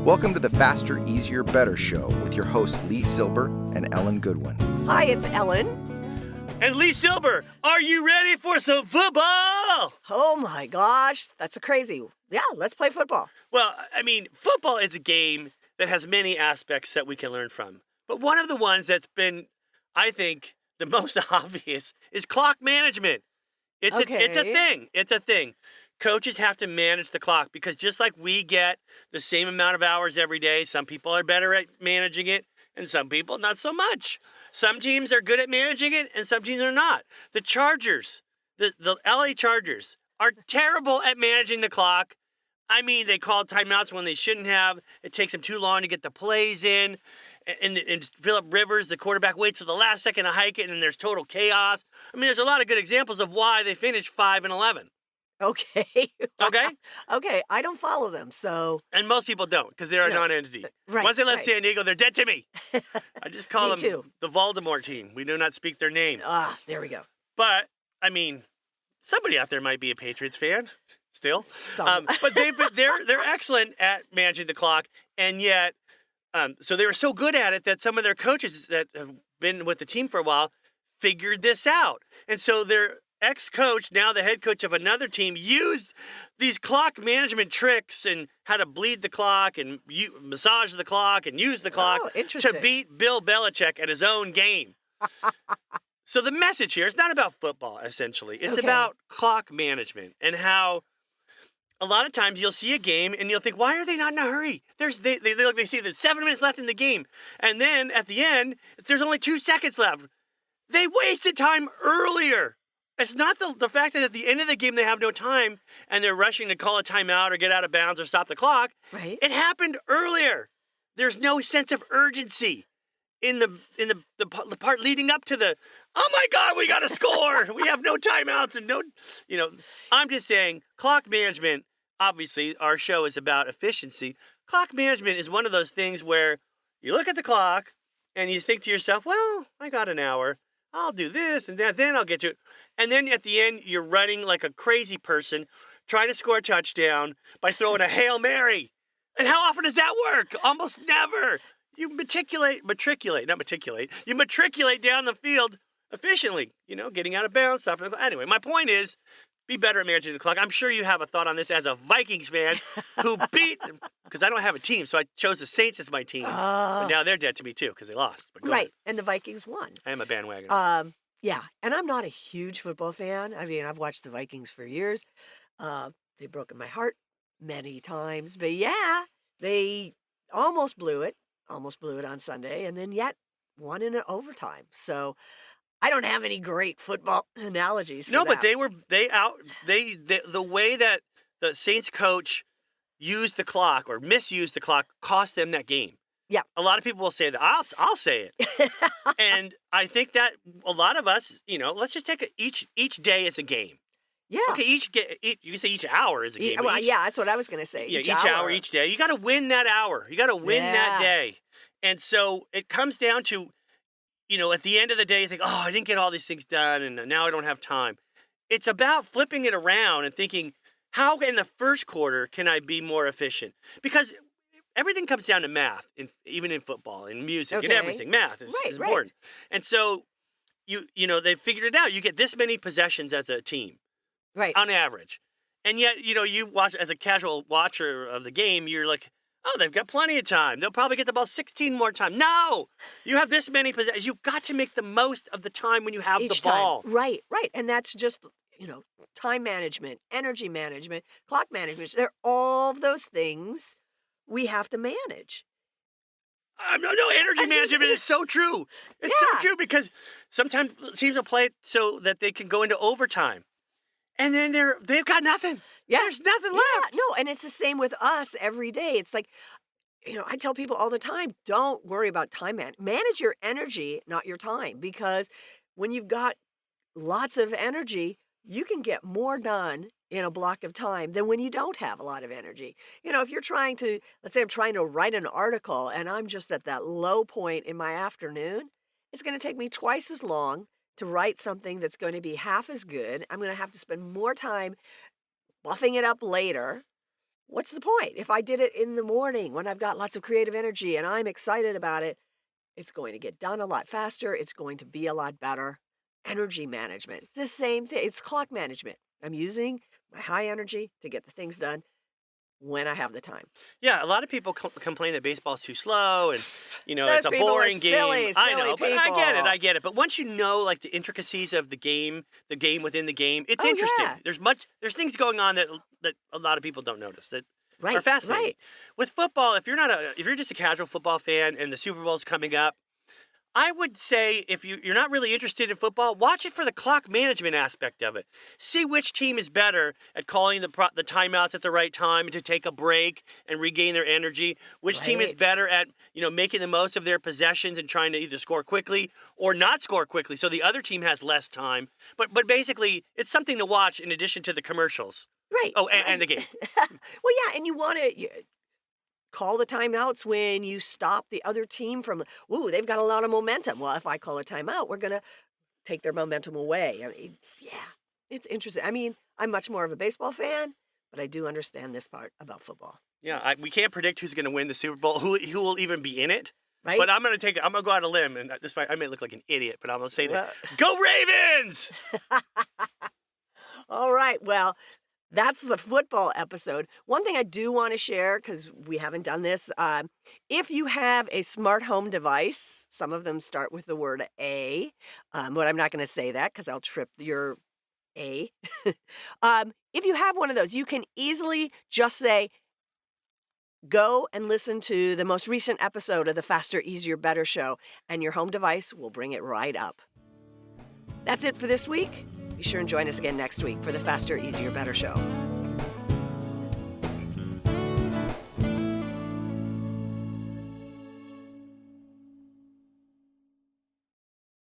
Welcome to the Faster, Easier, Better show with your hosts LeeSilber and Ellen Goodwin. Hi, it's Ellen. And LeeSilber, are you ready for some football? Oh my gosh, that's a crazy. Yeah, let's play football. Well, I mean, football is a game that has many aspects that we can learn from. But one of the ones that's been, I think, the most obvious is clock management. It's a thing. It's a thing. Coaches have to manage the clock because just like we get the same amount of hours every day, some people are better at managing it and some people not so much. Some teams are good at managing it and some teams are not. The Chargers, the LA Chargers are terrible at managing the clock. I mean, they call timeouts when they shouldn't have. It takes them too long to get the plays in. And Phillip Rivers, the quarterback, waits till the last second to hike it, and there's total chaos. I mean, there's a lot of good examples of why they finished 5-11. Okay. Okay? Okay, I don't follow them, so. And most people don't, because they're a non-entity. Right. Once they left San Diego, they're dead to me. I just call them too. the Voldemort team. We do not speak their name. There we go. But, I mean, somebody out there might be a Patriots fan still. But they're excellent at managing the clock, and yet, so they were so good at it that some of their coaches that have been with the team for a while figured this out. And so their ex-coach, now the head coach of another team, used these clock management tricks and how to bleed the clock and massage the clock and use the clock to beat Bill Belichick at his own game. So the message here is not about football, essentially. It's about clock management and how a lot of times you'll see a game and you'll think, why are they not in a hurry? They see there's 7 minutes left in the game. And then at the end, there's only 2 seconds left. They wasted time earlier. It's not the fact that at the end of the game they have no time and they're rushing to call a timeout or get out of bounds or stop the clock. Right. It happened earlier. There's no sense of urgency in the part leading up to the, oh my God, we got to score. We have no timeouts and no, I'm just saying clock management, obviously our show is about efficiency. Clock management is one of those things where you look at the clock and you think to yourself, well, I got an hour. I'll do this and that, then I'll get to it. And then at the end, you're running like a crazy person trying to score a touchdown by throwing a Hail Mary. And how often does that work? Almost never. You matriculate down the field efficiently, getting out of bounds, stopping. Anyway, my point is, be better at managing the clock. I'm sure you have a thought on this as a Vikings fan who beat, because I don't have a team, so I chose the Saints as my team. But now they're dead to me too, because they lost. But right, and the Vikings won. I am a bandwagoner. Yeah, and I'm not a huge football fan. I mean, I've watched the Vikings for years. They've broken my heart many times. But yeah, they almost blew it on Sunday, and then yet won in an overtime. So I don't have any great football analogies for that. But the way that the Saints coach used the clock or misused the clock cost them that game. Yeah. A lot of people will say that. I'll say it. And I think that a lot of us, let's just take each day as a game. Yeah. Okay, you can say each hour is a game. Well, that's what I was going to say. Yeah, each hour, each day. You got to win that hour. You got to win that day. And so it comes down to, at the end of the day, you think, oh, I didn't get all these things done and now I don't have time. It's about flipping it around and thinking, how in the first quarter can I be more efficient? Because everything comes down to math, even in football, in music, and everything. Math is important. And so, they figured it out. You get this many possessions as a team, on average. And yet, you watch, as a casual watcher of the game, you're like, oh, they've got plenty of time. They'll probably get the ball 16 more times. No! You have this many possessions. You've got to make the most of the time when you have the ball. Right. And that's just, time management, energy management, clock management. They're all of those things we have to manage. No, energy management is so true. It's so true because sometimes teams will play it so that they can go into overtime. And then they've got nothing. Yeah. There's nothing left. No, and it's the same with us every day. It's like, I tell people all the time, don't worry about time manage your energy, not your time. Because when you've got lots of energy, you can get more done in a block of time than when you don't have a lot of energy. If you're let's say I'm trying to write an article and I'm just at that low point in my afternoon, it's going to take me twice as long to write something that's going to be half as good. I'm going to have to spend more time buffing it up later. what's the point? If I did it in the morning when I've got lots of creative energy and I'm excited about it, it's going to get done a lot faster. It's going to be a lot better. Energy management. It's the same thing. It's clock management. I'm using my high energy to get the things done when I have the time. Yeah, a lot of people complain that baseball's too slow and, Those it's a people are boring game. silly, I know, but I people. get it. But once you know, like, the intricacies of the game within the game, it's Oh, interesting. yeah. There's things going on that a lot of people don't notice that are Right, fascinating. right. With football, if you're just a casual football fan and the Super Bowl's coming up, I would say if you're not really interested in football, watch it for the clock management aspect of it. See which team is better at calling the timeouts at the right time to take a break and regain their energy. Which team is Right. better at making the most of their possessions and trying to either score quickly or not score quickly, so the other team has less time. But basically, it's something to watch in addition to the commercials. Right. Oh, and right. the game. Well, yeah, and you want to call the timeouts when you stop the other team from, ooh, they've got a lot of momentum. Well, if I call a timeout, we're going to take their momentum away. I mean, it's interesting. I mean, I'm much more of a baseball fan, but I do understand this part about football, Yeah, we can't predict who's going to win the Super Bowl, who will even be in it. right? But I'm going to go out on a limb, and I may look like an idiot, but I'm going to say Well- go Ravens! All right. Well, that's the football episode. One thing I do want to share, because we haven't done this, if you have a smart home device, some of them start with the word A, but I'm not going to say that because I'll trip your A. If you have one of those, you can easily just say, go and listen to the most recent episode of the Faster, Easier, Better show, and your home device will bring it right up. That's it for this week. Be sure and join us again next week for the Faster, Easier, Better show.